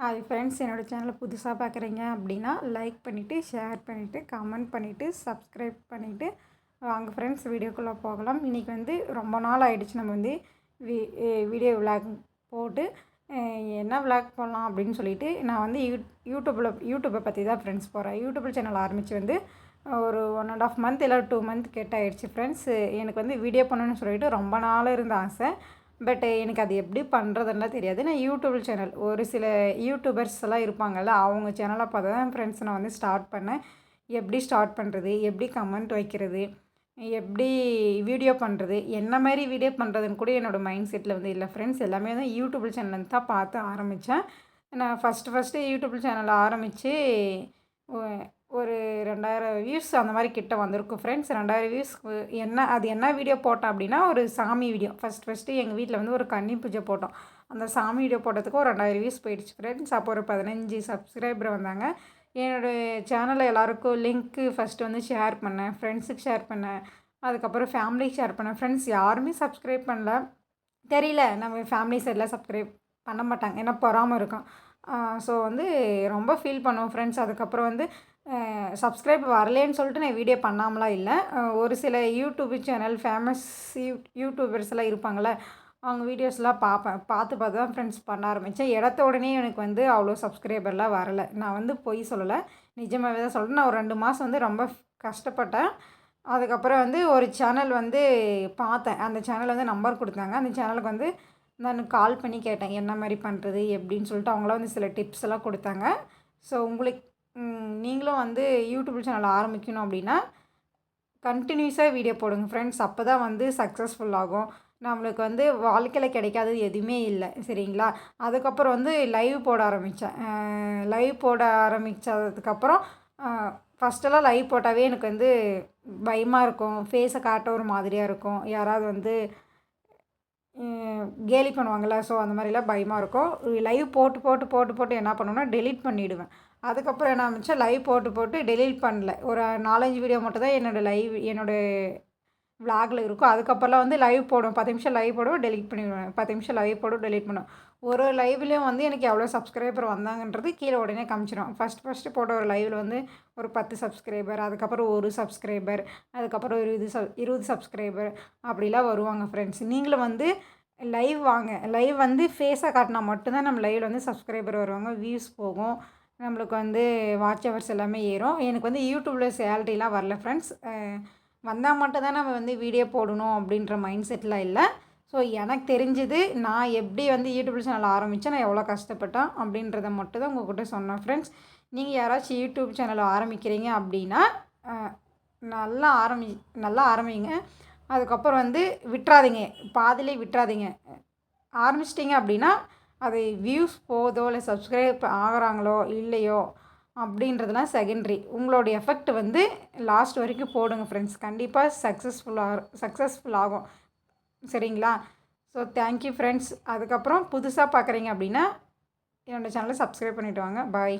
Hi friends, என்னோடய சேனலை புதுசாக பார்க்குறீங்க அப்படின்னா லைக் பண்ணிவிட்டு, ஷேர் பண்ணிவிட்டு, கமெண்ட் பண்ணிவிட்டு, சப்ஸ்கிரைப் பண்ணிவிட்டு வாங்க ஃப்ரெண்ட்ஸ், வீடியோக்குள்ளே போகலாம். இன்றைக்கி வந்து ரொம்ப நாள் ஆகிடுச்சு நம்ம வந்து வீடியோ விளாக் போட்டு என்ன விளாக் போடலாம் அப்படின்னு சொல்லிட்டு நான் வந்து யூடியூப்பை பற்றி தான் ஃப்ரெண்ட்ஸ் போகிறேன். யூடியூப் சேனல் ஆரம்பித்து வந்து ஒரு 1.5 மந்த் இல்லை 2 மந்த் கிட்ட ஆகிடுச்சு ஃப்ரெண்ட்ஸ். எனக்கு வந்து வீடியோ பண்ணணும்னு சொல்லிட்டு ரொம்ப நாள் இருந்த ஆசை. பட் எனக்கு அது எப்படி பண்ணுறதுன்னுலாம் தெரியாது. நான் யூடியூப் சேனல் ஒரு சில யூடியூபர்ஸ் எல்லாம் இருப்பாங்கள்ல, அவங்க சேனலை பார்த்து தான் ஃப்ரெண்ட்ஸ் நான் வந்து ஸ்டார்ட் பண்ணேன். எப்படி ஸ்டார்ட் பண்ணுறது, எப்படி கமெண்ட் வைக்கிறது, எப்படி வீடியோ பண்ணுறது, என்ன மாதிரி வீடியோ பண்ணுறதுன்னு கூட என்னோடய மைண்ட் செட்டில் வந்து இல்லை ஃப்ரெண்ட்ஸ். எல்லாமே தான் யூடியூப் சேனல் தான் பார்த்து ஆரம்பித்தேன். நான் ஃபஸ்ட்டு யூடியூப் சேனல் ஆரம்பித்து ஒரு 2000 வியூஸ் அந்த மாதிரி கிட்ட வந்திருக்கும் ஃப்ரெண்ட்ஸ். 2000 வியூஸ் என்ன வீடியோ போட்டேன் அப்படின்னா, ஒரு சாமி வீடியோ. ஃபஸ்ட்டு எங்கள் வீட்டில் வந்து ஒரு கன்னி பூஜை போட்டோம். அந்த சாமி வீடியோ போட்டதுக்கு ஒரு 2000 வியூஸ் போயிடுச்சு ஃப்ரெண்ட்ஸ். அப்போ ஒரு 15 சப்ஸ்கிரைபர் வந்தாங்க. என்னோடய சேனலில் எல்லாேருக்கும் லிங்க்கு ஃபஸ்ட்டு வந்து ஷேர் பண்ணேன், ஃப்ரெண்ட்ஸுக்கு ஷேர் பண்ணேன், அதுக்கப்புறம் ஃபேமிலிக்கு ஷேர் பண்ணேன். ஃப்ரெண்ட்ஸ் யாருமே சப்ஸ்கிரைப் பண்ணல. தெரியல, நம்ம ஃபேமிலி சைடில் சப்ஸ்கிரைப் பண்ண மாட்டாங்க, ஏன்னா பொறாமல் இருக்கும். ஸோ வந்து ரொம்ப ஃபீல் பண்ணுவோம் ஃப்ரெண்ட்ஸ். அதுக்கப்புறம் வந்து சப்ஸ்கிரைப் வரலேன்னு சொல்லிட்டு நான் வீடியோ பண்ணாமலாம் இல்லை. ஒரு சில யூடியூப் சேனல் ஃபேமஸ் யூடியூபர்ஸ் எல்லாம் இருப்பாங்கள்ல, அவங்க வீடியோஸ்லாம் பார்த்து தான் ஃப்ரெண்ட்ஸ் பண்ண ஆரம்பித்தேன். எடுத்த உடனே எனக்கு வந்து அவ்வளோ சப்ஸ்கிரைபர்லாம் வரலை. நான் வந்து பொய் சொல்லலை, நிஜமாகவே தான் சொல்கிறேன். நான் ஒரு 2 மாதம் வந்து ரொம்ப கஷ்டப்பட்டேன். அதுக்கப்புறம் வந்து ஒரு சேனல் வந்து பார்த்தேன். அந்த சேனல் வந்து நம்பர் கொடுத்தாங்க. அந்த சேனலுக்கு வந்து நான் கால் பண்ணி கேட்டேன், என்ன மாதிரி பண்ணுறது எப்படின்னு சொல்லிட்டு. அவங்களாம் வந்து சில டிப்ஸ் எல்லாம் கொடுத்தாங்க. ஸோ நீங்களும் வந்து யூடியூப் சேனல் ஆரம்பிக்கணும் அப்படின்னா கண்டினியூஸாக வீடியோ போடுங்க ஃப்ரெண்ட்ஸ். அப்போ தான் வந்து சக்ஸஸ்ஃபுல் ஆகும். நம்மளுக்கு வந்து வாழ்க்கையில் கிடைக்காதது எதுவுமே இல்லை, சரிங்களா? அதுக்கப்புறம் வந்து லைவ் போட ஆரம்பித்தேன். லைவ் போட ஆரம்பித்ததுக்கப்புறம் ஃபஸ்ட்டெல்லாம் லைவ் போட்டாவே எனக்கு வந்து பயமாக இருக்கும். ஃபேஸை காட்ட ஒரு மாதிரியாக இருக்கும். யாராவது வந்து கேலி பண்ணுவாங்கள்ல, ஸோ அந்த மாதிரிலாம் பயமாக இருக்கும். லைவ் போட்டு என்ன பண்ணுவேன்னா டெலீட் பண்ணிவிடுவேன். அதுக்கப்புறம் என்ன ஆரம்பித்தேன், லைவ் போட்டு டெலீட் பண்ணல. ஒரு 4, 5 வீடியோ மட்டும் தான் என்னோடய விளாகில் இருக்கும். அதுக்கப்புறம்லாம் வந்து லைவ் போடுவேன், 10 நிமிஷம் லைவ் போடுவேன், டெலீட் பண்ணிவிடுவேன், 10 நிமிஷம் லைவ் போடுவேன், டெலீட் பண்ணுவேன். ஒரு லைவ்லேயும் வந்து எனக்கு எவ்வளோ சப்ஸ்கிரைபர் வந்தாங்கன்றது கீழே உடனே காமிச்சிடும். ஃபஸ்ட்டு போட்ட ஒரு லைவில் வந்து ஒரு 10 சப்ஸ்கிரைபர், அதுக்கப்புறம் 1 சப்ஸ்கிரைபர், அதுக்கப்புறம் ஒரு 20 சப்ஸ்கிரைபர் அப்படிலாம் வருவாங்க ஃப்ரெண்ட்ஸ். நீங்களும் வந்து லைவ் வாங்க. லைவ் வந்து ஃபேஸாக காட்டினா மட்டும்தான் நம்ம லைவில் வந்து சப்ஸ்கிரைபர் வருவாங்க, வியூஸ் போகும், நம்மளுக்கு வந்து வாட்ச் ஹவர்ஸ் எல்லாமே ஏறும். எனக்கு வந்து யூடியூப்பில் சேலரிலாம் வரல ஃப்ரெண்ட்ஸ். வந்தால் மட்டும் தான் நம்ம வந்து வீடியோ போடணும் அப்படின்ற மைண்ட் செட்டில் இல்லை. ஸோ எனக்கு தெரிஞ்சது, நான் எப்படி வந்து யூடியூப் சேனல் ஆரம்பித்தேன், நான் எவ்வளோ கஷ்டப்பட்டேன் அப்படின்றத மட்டும் தான் உங்கள்கிட்ட சொன்னேன் ஃப்ரெண்ட்ஸ். நீங்கள் யாராச்சும் யூடியூப் சேனல் ஆரம்பிக்கிறீங்க அப்படின்னா நல்லா ஆரம்பிங்க. அதுக்கப்புறம் வந்து விட்டுறாதீங்க, பாதியிலே விட்டுறாதீங்க. ஆரம்பிச்சிட்டிங்க அப்படின்னா அது வியூஸ் போதோ இல்லை சப்ஸ்கிரைப் ஆகிறாங்களோ இல்லையோ அப்படின்றதுலாம் செகண்ட்ரி. உங்களோட எஃபெக்ட் வந்து லாஸ்ட் வரைக்கும் போடுங்க ஃப்ரெண்ட்ஸ். கண்டிப்பாக சக்ஸஸ்ஃபுல் ஆகும், சரிங்களா? So thank you friends. அதுக்கப்புறம் புதுசாக பார்க்குறீங்க அப்படின்னா என்னோடய சேனலை சப்ஸ்கிரைப் பண்ணிவிட்டு வாங்க. பாய்.